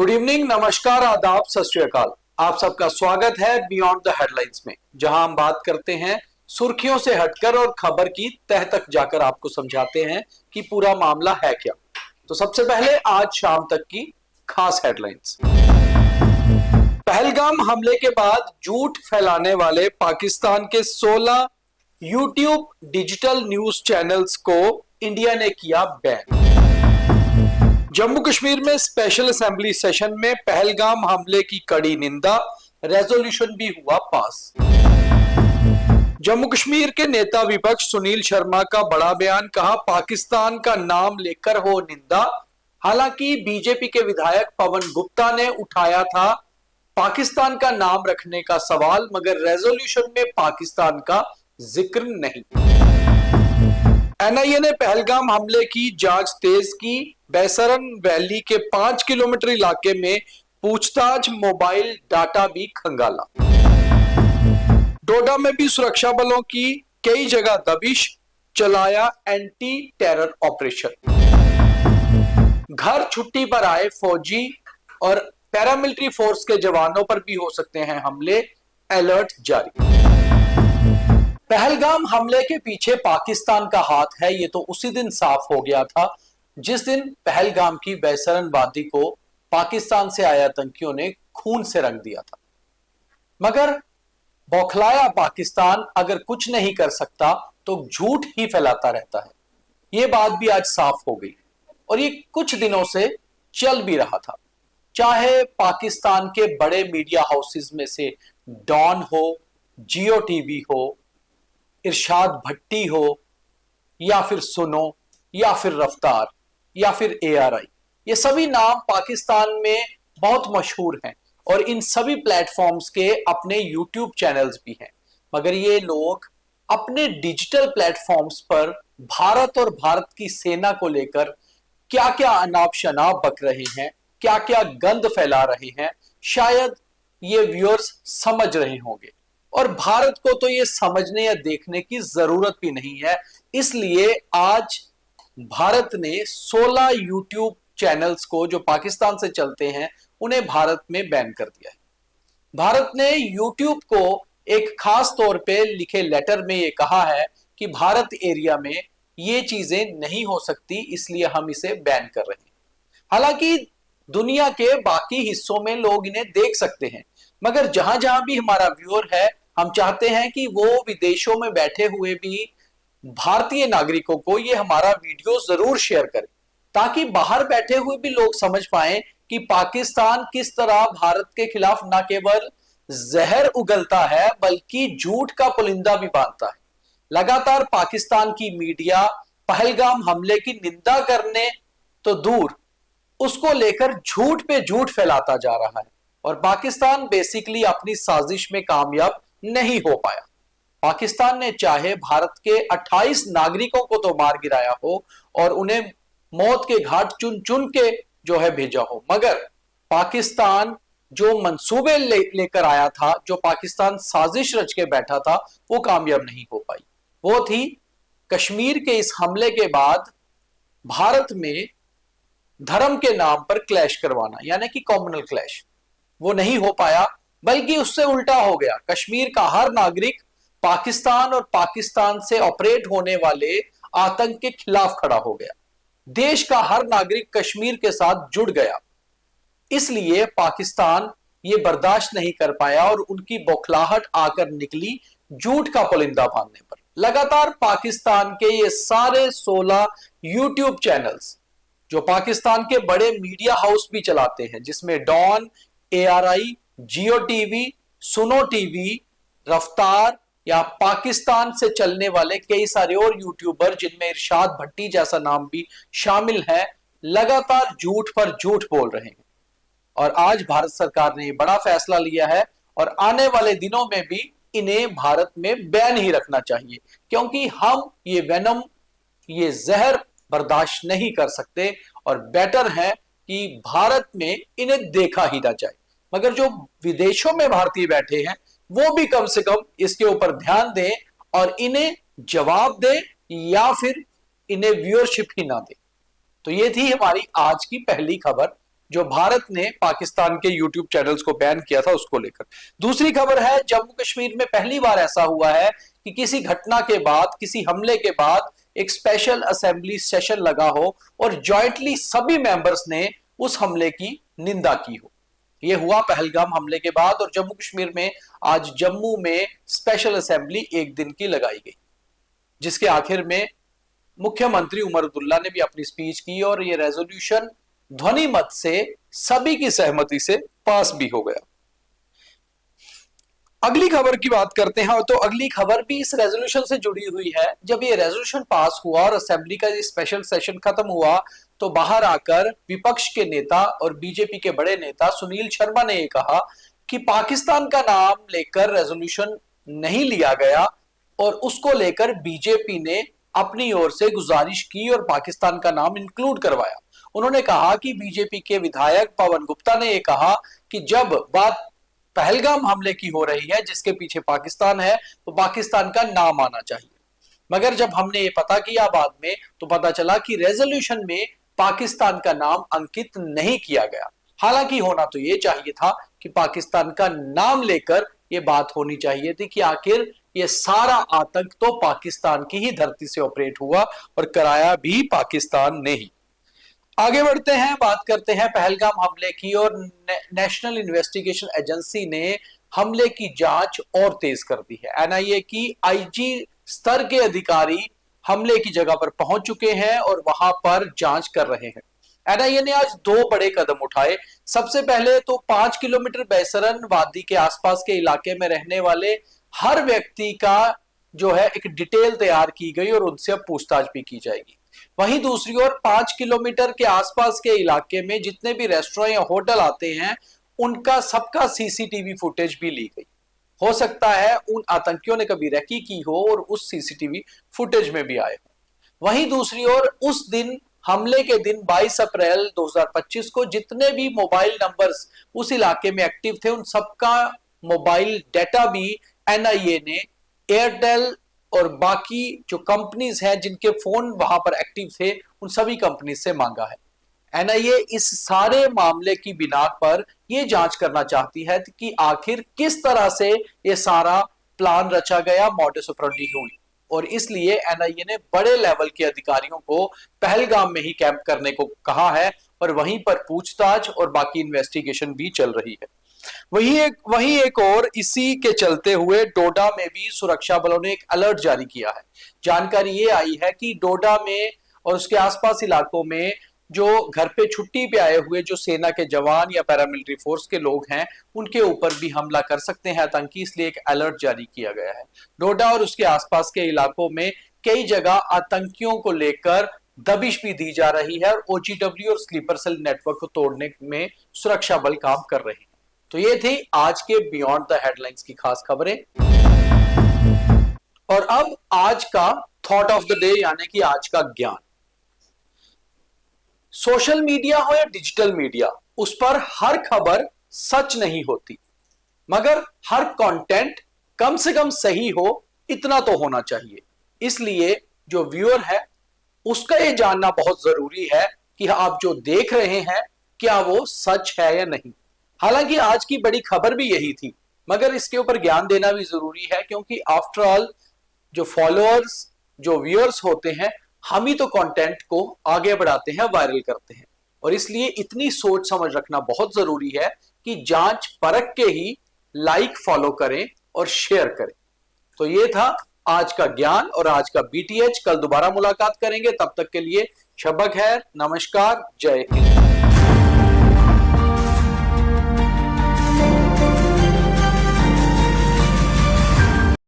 Good evening, नमस्कार, आदाब, सत श्री अकाल। आप सबका स्वागत है बियॉन्ड द हेडलाइंस में, जहां हम बात करते हैं सुर्खियों से हटकर और खबर की तह तक जाकर आपको समझाते हैं कि पूरा मामला है क्या। तो सबसे पहले आज शाम तक की खास हेडलाइंस। पहलगाम हमले के बाद झूठ फैलाने वाले पाकिस्तान के 16 यूट्यूब डिजिटल न्यूज चैनल्स को इंडिया ने किया बैन। जम्मू कश्मीर में स्पेशल असेंबली सेशन में पहलगाम हमले की कड़ी निंदा, रेजोल्यूशन भी हुआ पास। जम्मू कश्मीर के नेता विपक्ष सुनील शर्मा का बड़ा बयान, कहा पाकिस्तान का नाम लेकर हो निंदा। हालांकि बीजेपी के विधायक पवन गुप्ता ने उठाया था पाकिस्तान का नाम रखने का सवाल, मगर रेजोल्यूशन में पाकिस्तान का जिक्र नहीं। एनआईए ने पहलगाम हमले की जांच तेज की। बैसरन वैली के 5 किलोमीटर इलाके में पूछताछ, मोबाइल डाटा भी खंगाला। डोडा में भी सुरक्षा बलों की कई जगह दबिश, चलाया एंटी टेरर ऑपरेशन। घर छुट्टी पर आए फौजी और पैरामिलिट्री फोर्स के जवानों पर भी हो सकते हैं हमले, अलर्ट जारी। पहलगाम हमले के पीछे पाकिस्तान का हाथ है, ये तो उसी दिन साफ हो गया था जिस दिन पहलगाम की बैसरन वादी को पाकिस्तान से आए आतंकियों ने खून से रंग दिया था। मगर बौखलाया पाकिस्तान अगर कुछ नहीं कर सकता तो झूठ ही फैलाता रहता है। यह बात भी आज साफ हो गई और ये कुछ दिनों से चल भी रहा था। चाहे पाकिस्तान के बड़े मीडिया हाउसेस में से डॉन हो, जियो टीवी हो, इरशाद भट्टी हो, या फिर सुनो, या फिर रफ्तार, या फिर एआरआई, ये सभी नाम पाकिस्तान में बहुत मशहूर हैं और इन सभी प्लेटफॉर्म्स के अपने यूट्यूब चैनल्स भी हैं। मगर ये लोग अपने डिजिटल प्लेटफॉर्म्स पर भारत और भारत की सेना को लेकर क्या क्या अनाप शनाप बक रहे हैं, क्या क्या गंद फैला रहे हैं, शायद ये व्यूअर्स समझ रहे होंगे। और भारत को तो ये समझने या देखने की जरूरत भी नहीं है। इसलिए आज भारत ने 16 यूट्यूब चैनल्स को जो पाकिस्तान से चलते हैं उन्हें भारत में बैन कर दिया है। भारत ने यूट्यूब को एक खास तौर पे लिखे लेटर में ये कहा है कि भारत एरिया में ये चीजें नहीं हो सकती, इसलिए हम इसे बैन कर रहे हैं। हालांकि दुनिया के बाकी हिस्सों में लोग इन्हें देख सकते हैं, मगर जहां जहां भी हमारा व्यूअर है, हम चाहते हैं कि वो विदेशों में बैठे हुए भी भारतीय नागरिकों को ये हमारा वीडियो जरूर शेयर करें, ताकि बाहर बैठे हुए भी लोग समझ पाएं कि पाकिस्तान किस तरह भारत के खिलाफ न केवल जहर उगलता है बल्कि झूठ का पुलिंदा भी बांधता है। लगातार पाकिस्तान की मीडिया पहलगाम हमले की निंदा करने तो दूर, उसको लेकर झूठ पे झूठ फैलाता जा रहा है और पाकिस्तान बेसिकली अपनी साजिश में कामयाब नहीं हो पाया। पाकिस्तान ने चाहे भारत के 28 नागरिकों को तो मार गिराया हो और उन्हें मौत के घाट चुन चुन के जो है भेजा हो, मगर पाकिस्तान जो मंसूबे लेकर आया था, जो पाकिस्तान साजिश रच के बैठा था, वो कामयाब नहीं हो पाई। वो थी कश्मीर के इस हमले के बाद भारत में धर्म के नाम पर क्लैश करवाना, यानी कि कॉम्युनल क्लैश। वो नहीं हो पाया, बल्कि उससे उल्टा हो गया। कश्मीर का हर नागरिक पाकिस्तान और पाकिस्तान से ऑपरेट होने वाले आतंक के खिलाफ खड़ा हो गया। देश का हर नागरिक कश्मीर के साथ जुड़ गया। इसलिए पाकिस्तान ये बर्दाश्त नहीं कर पाया और उनकी बौखलाहट आकर निकली झूठ का पुलिंदा बांधने पर। लगातार पाकिस्तान के ये सारे 16 यूट्यूब चैनल्स जो पाकिस्तान के बड़े मीडिया हाउस भी चलाते हैं, जिसमें डॉन, एआरआई, जियो टीवी, सुनो टीवी, रफ्तार या पाकिस्तान से चलने वाले कई सारे और यूट्यूबर जिनमें इरशाद भट्टी जैसा नाम भी शामिल है, लगातार झूठ पर झूठ बोल रहे हैं। और आज भारत सरकार ने बड़ा फैसला लिया है और आने वाले दिनों में भी इन्हें भारत में बैन ही रखना चाहिए, क्योंकि हम ये वेनम, ये जहर बर्दाश्त नहीं कर सकते और बेटर है कि भारत में इन्हें देखा ही ना जाए। मगर जो विदेशों में भारतीय बैठे हैं वो भी कम से कम इसके ऊपर ध्यान दें और इन्हें जवाब दें या फिर इन्हें व्यूअरशिप ही ना दें। तो ये थी हमारी आज की पहली खबर। जो भारत ने पाकिस्तान के यूट्यूब चैनल्स को बैन किया था उसको लेकर। दूसरी खबर है, जम्मू कश्मीर में पहली बार ऐसा हुआ है कि किसी घटना के बाद, किसी हमले के बाद एक स्पेशल असेंबली सेशन लगा हो और जॉइंटली सभी मेंबर्स ने उस हमले की निंदा की हो। यह हुआ पहलगाम हमले के बाद और जम्मू कश्मीर में आज जम्मू में स्पेशल असेंबली एक दिन की लगाई गई, जिसके आखिर में मुख्यमंत्री उमर अब्दुल्ला ने भी अपनी स्पीच की और यह रेजोल्यूशन ध्वनि मत से सभी की सहमति से पास भी हो गया। अगली खबर की बात करते हैं तो अगली खबर भी इस रेजोल्यूशन से जुड़ी हुई है। जब ये रेजोल्यूशन पास हुआ और असेंबली का ये स्पेशल सेशन खत्म हुआ तो बाहर आकर विपक्ष के नेता और बीजेपी के बड़े नेता सुनील शर्मा ने ये कहा कि पाकिस्तान का नाम लेकर रेजोल्यूशन नहीं लिया गया और उसको लेकर बीजेपी ने अपनी ओर से गुजारिश की और पाकिस्तान का नाम इंक्लूड करवाया। उन्होंने कहा कि बीजेपी के विधायक पवन गुप्ता ने यह कहा कि जब बात पहलगाम हमले की हो रही है जिसके पीछे पाकिस्तान है तो पाकिस्तान का नाम आना चाहिए, मगर जब हमने ये पता किया बाद में तो पता चला कि रेजोल्यूशन में पाकिस्तान का नाम अंकित नहीं किया गया। हालांकि होना तो ये चाहिए था कि पाकिस्तान का नाम लेकर ये बात होनी चाहिए थी कि आखिर ये सारा आतंक तो पाकिस्तान की ही धरती से ऑपरेट हुआ और कराया भी पाकिस्तान ने ही। आगे बढ़ते हैं, बात करते हैं पहलगाम हमले की और नेशनल इन्वेस्टिगेशन एजेंसी ने हमले की जांच और तेज कर दी है। एनआईए की आईजी स्तर के अधिकारी हमले की जगह पर पहुंच चुके हैं और वहां पर जांच कर रहे हैं। एनआईए ने आज दो बड़े कदम उठाए। सबसे पहले तो 5 किलोमीटर बैसरन वादी के आसपास के इलाके में रहने वाले हर व्यक्ति का जो है एक डिटेल तैयार की गई और उनसे अब पूछताछ भी की जाएगी। वहीं दूसरी ओर 5 किलोमीटर के आसपास के इलाके में जितने भी रेस्टोरेंट या होटल आते हैं उनका सबका सीसीटीवी फुटेज भी ली गई। हो सकता है उन आतंकियों ने कभी रेकी की हो और उस सीसीटीवी फुटेज में भी आए हो। वहीं दूसरी ओर उस दिन हमले के दिन 22 अप्रैल 2025 को जितने भी मोबाइल नंबर्स उस इलाके में एक्टिव थे उन सबका मोबाइल डाटा भी एनआईए ने एयरटेल और बाकी जो कंपनीज हैं जिनके फोन वहां पर एक्टिव थे उन सभी कंपनीज से मांगा है। एनआईए इस सारे मामले की बिना पर यह जांच करना चाहती है कि आखिर किस तरह से यह सारा प्लान रचा गया, मॉडस ऑपरेंडी हुई, और इसलिए एनआईए ने बड़े लेवल के अधिकारियों को पहलगाम में ही कैंप करने को कहा है और वहीं पर पूछताछ और बाकी इन्वेस्टिगेशन भी चल रही है। वहीं एक और इसी के चलते हुए डोडा में भी सुरक्षा बलों ने एक अलर्ट जारी किया है। जानकारी ये आई है कि डोडा में और उसके आसपास इलाकों में जो घर पे छुट्टी पे आए हुए जो सेना के जवान या पैरामिलिट्री फोर्स के लोग हैं उनके ऊपर भी हमला कर सकते हैं आतंकी, इसलिए एक अलर्ट जारी किया गया है। डोडा और उसके आसपास के इलाकों में कई जगह आतंकियों को लेकर दबिश भी दी जा रही है और ओजीडब्ल्यू और स्लीपर सेल नेटवर्क को तोड़ने में सुरक्षा बल काम कर रहे हैं। तो ये थी आज के बियॉन्ड द हेडलाइंस की खास खबरें। और अब आज का थॉट ऑफ द डे यानी कि आज का ज्ञान। सोशल मीडिया हो या डिजिटल मीडिया, उस पर हर खबर सच नहीं होती, मगर हर कंटेंट कम से कम सही हो इतना तो होना चाहिए। इसलिए जो व्यूअर है उसका यह जानना बहुत जरूरी है कि आप जो देख रहे हैं क्या वो सच है या नहीं। हालांकि आज की बड़ी खबर भी यही थी, मगर इसके ऊपर ज्ञान देना भी जरूरी है क्योंकि आफ्टर ऑल जो फॉलोअर्स, जो व्यूअर्स होते हैं, हम ही तो कंटेंट को आगे बढ़ाते हैं, वायरल करते हैं, और इसलिए इतनी सोच समझ रखना बहुत जरूरी है कि जांच परख के ही लाइक, फॉलो करें और शेयर करें। तो ये था आज का ज्ञान और आज का बीटीएच। कल दोबारा मुलाकात करेंगे, तब तक के लिए शब ख़ैर, नमस्कार, जय हिंद।